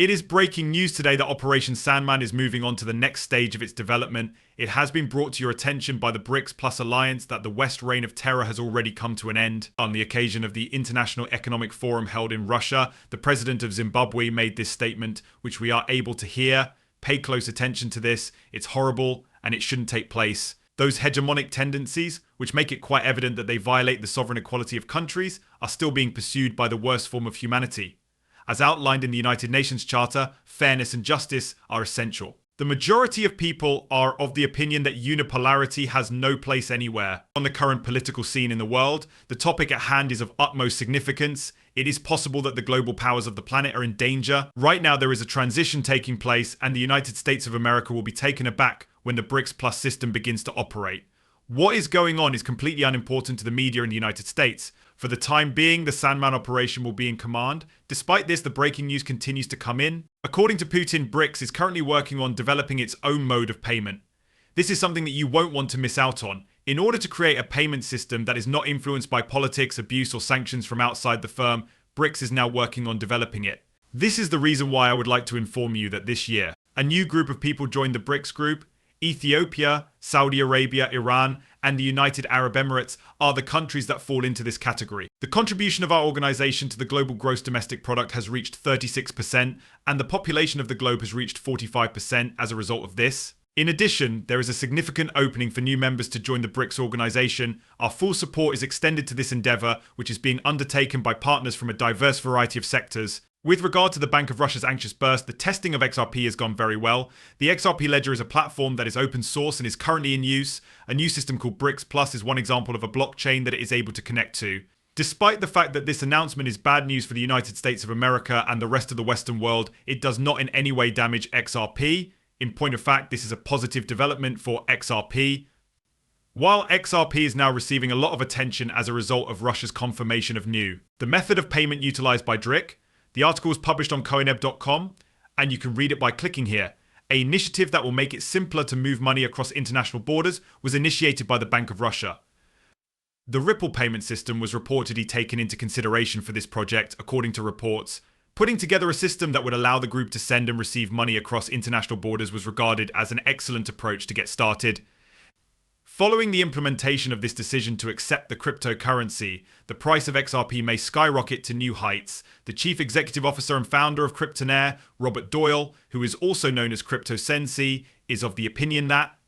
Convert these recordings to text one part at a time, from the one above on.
It is breaking news today that Operation Sandman is moving on to the next stage of its development. It has been brought to your attention by the BRICS Plus Alliance that the West reign of terror has already come to an end. On the occasion of the International Economic Forum held in Russia, the president of Zimbabwe made this statement, which we are able to hear. Pay close attention to this. It's horrible and it shouldn't take place. Those hegemonic tendencies, which make it quite evident that they violate the sovereign equality of countries, are still being pursued by the worst form of humanity. As outlined in the United Nations Charter, fairness and justice are essential. The majority of people are of the opinion that unipolarity has no place anywhere. On the current political scene in the world, the topic at hand is of utmost significance. It is possible that the global powers of the planet are in danger. Right now there is a transition taking place and the United States of America will be taken aback when the BRICS Plus system begins to operate. What is going on is completely unimportant to the media in the United States. For the time being, the Sandman operation will be in command. Despite this, the breaking news continues to come in. According to Putin, BRICS is currently working on developing its own mode of payment. This is something that you won't want to miss out on. In order to create a payment system that is not influenced by politics, abuse, or sanctions from outside the firm, BRICS is now working on developing it. This is the reason why I would like to inform you that this year, a new group of people joined the BRICS group. Ethiopia, Saudi Arabia, Iran, and the United Arab Emirates are the countries that fall into this category. The contribution of our organization to the global gross domestic product has reached 36%, and the population of the globe has reached 45% as a result of this. In addition, there is a significant opening for new members to join the BRICS organization. Our full support is extended to this endeavor, which is being undertaken by partners from a diverse variety of sectors. With regard to the Bank of Russia's anxious burst, the testing of XRP has gone very well. The XRP ledger is a platform that is open source and is currently in use. A new system called BRICS Plus is one example of a blockchain that it is able to connect to. Despite the fact that this announcement is bad news for the United States of America and the rest of the Western world, it does not in any way damage XRP. In point of fact, this is a positive development for XRP. While XRP is now receiving a lot of attention as a result of Russia's confirmation of the method of payment utilized by DRIC. The article was published on coineb.com, and you can read it by clicking here. An initiative that will make it simpler to move money across international borders was initiated by the Bank of Russia. The Ripple payment system was reportedly taken into consideration for this project, according to reports. Putting together a system that would allow the group to send and receive money across international borders was regarded as an excellent approach to get started. Following the implementation of this decision to accept the cryptocurrency, the price of XRP may skyrocket to new heights. The chief executive officer and founder of Kryptonaire, Robert Doyle, who is also known as Crypto Sensei, is of the opinion that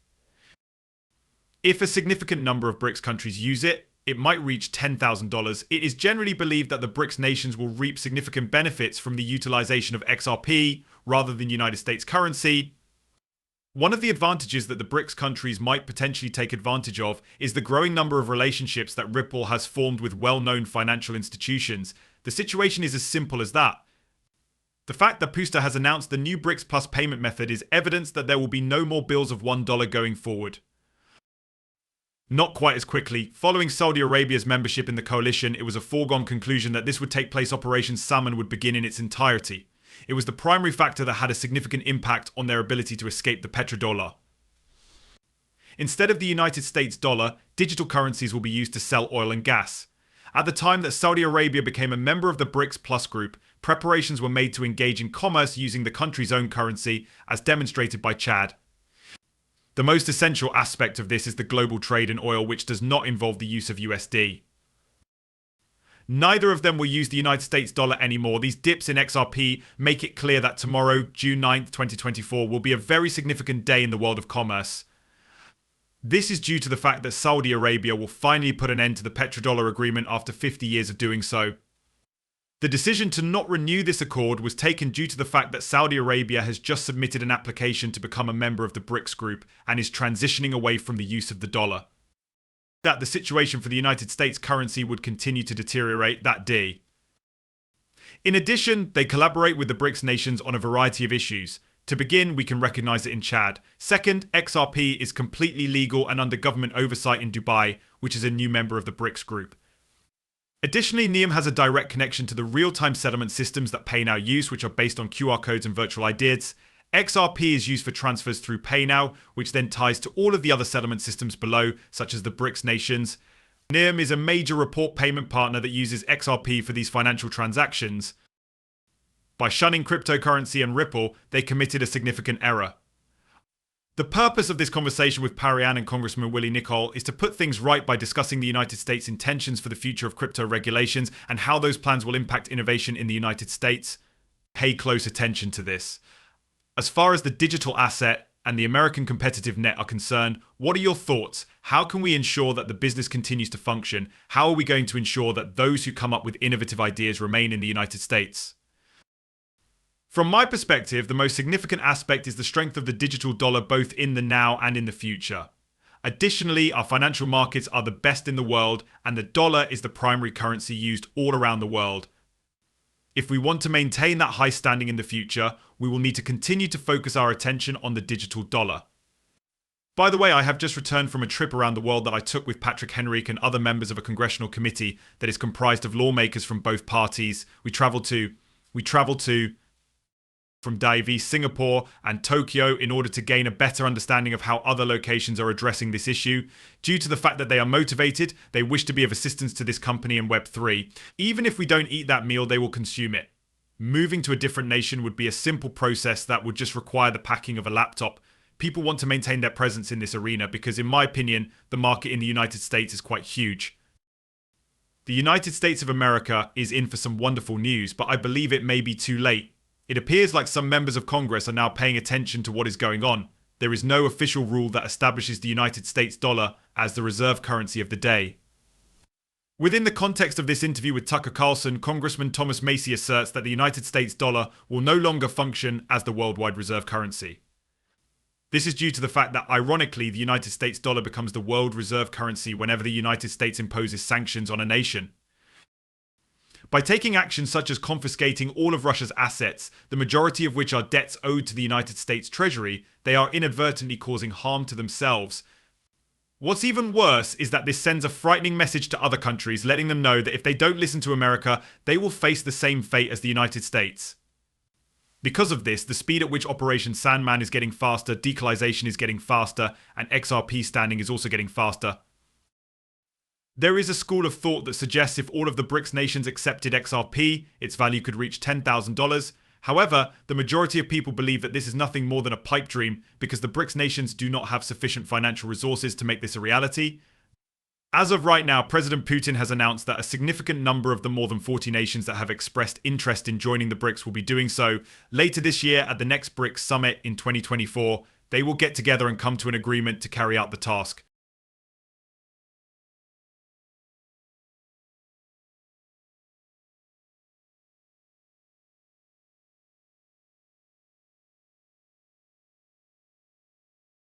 if a significant number of BRICS countries use it, it might reach $10,000. It is generally believed that the BRICS nations will reap significant benefits from the utilization of XRP rather than United States currency. One of the advantages that the BRICS countries might potentially take advantage of is the growing number of relationships that Ripple has formed with well-known financial institutions. The situation is as simple as that. The fact that Pusta has announced the new BRICS Plus payment method is evidence that there will be no more bills of $1 going forward. Not quite as quickly. Following Saudi Arabia's membership in the coalition, it was a foregone conclusion that this would take place. Operation Salmon would begin in its entirety. It was the primary factor that had a significant impact on their ability to escape the petrodollar. Instead of the United States dollar, digital currencies will be used to sell oil and gas. At the time that Saudi Arabia became a member of the BRICS Plus group, preparations were made to engage in commerce using the country's own currency, as demonstrated by Chad. The most essential aspect of this is the global trade in oil, which does not involve the use of USD. Neither of them will use the United States dollar anymore. These dips in XRP make it clear that tomorrow, June 9th, 2024, will be a very significant day in the world of commerce. This is due to the fact that Saudi Arabia will finally put an end to the petrodollar agreement after 50 years of doing so. The decision to not renew this accord was taken due to the fact that Saudi Arabia has just submitted an application to become a member of the BRICS group and is transitioning away from the use of the dollar. That the situation for the United States currency would continue to deteriorate that day. In addition, they collaborate with the BRICS nations on a variety of issues. To begin, we can recognize it in Chad. Second, XRP is completely legal and under government oversight in Dubai, which is a new member of the BRICS group. Additionally, NEOM has a direct connection to the real-time settlement systems that PayNow use, which are based on QR codes and virtual IDs. XRP is used for transfers through PayNow, which then ties to all of the other settlement systems below, such as the BRICS nations. NEOM is a major report payment partner that uses XRP for these financial transactions. By shunning cryptocurrency and Ripple, they committed a significant error. The purpose of this conversation with Parian and Congressman Willie Nicol is to put things right by discussing the United States' intentions for the future of crypto regulations and how those plans will impact innovation in the United States. Pay close attention to this. As far as the digital asset and the American competitive net are concerned, what are your thoughts? How can we ensure that the business continues to function? How are we going to ensure that those who come up with innovative ideas remain in the United States? From my perspective, the most significant aspect is the strength of the digital dollar both in the now and in the future. Additionally, our financial markets are the best in the world, and the dollar is the primary currency used all around the world. If we want to maintain that high standing in the future, we will need to continue to focus our attention on the digital dollar. By the way, I have just returned from a trip around the world that I took with Patrick Henrique and other members of a congressional committee that is comprised of lawmakers from both parties. We traveled to from Davie, Singapore and Tokyo in order to gain a better understanding of how other locations are addressing this issue. Due to the fact that they are motivated, they wish to be of assistance to this company in Web3. Even if we don't eat that meal, they will consume it. Moving to a different nation would be a simple process that would just require the packing of a laptop. People want to maintain their presence in this arena because, in my opinion, the market in the United States is quite huge. The United States of America is in for some wonderful news, but I believe it may be too late. It appears like some members of Congress are now paying attention to what is going on. There is no official rule that establishes the United States dollar as the reserve currency of the day. Within the context of this interview with Tucker Carlson, Congressman Thomas Macy asserts that the United States dollar will no longer function as the worldwide reserve currency. This is due to the fact that, ironically, the United States dollar becomes the world reserve currency whenever the United States imposes sanctions on a nation. By taking actions such as confiscating all of Russia's assets, the majority of which are debts owed to the United States Treasury, they are inadvertently causing harm to themselves. What's even worse is that this sends a frightening message to other countries, letting them know that if they don't listen to America, they will face the same fate as the United States. Because of this, the speed at which Operation Sandman is getting faster, decolonization is getting faster, and XRP standing is also getting faster. There is a school of thought that suggests if all of the BRICS nations accepted XRP, its value could reach $10,000. However, the majority of people believe that this is nothing more than a pipe dream because the BRICS nations do not have sufficient financial resources to make this a reality. As of right now, President Putin has announced that a significant number of the more than 40 nations that have expressed interest in joining the BRICS will be doing so. Later this year at the next BRICS summit in 2024, they will get together and come to an agreement to carry out the task.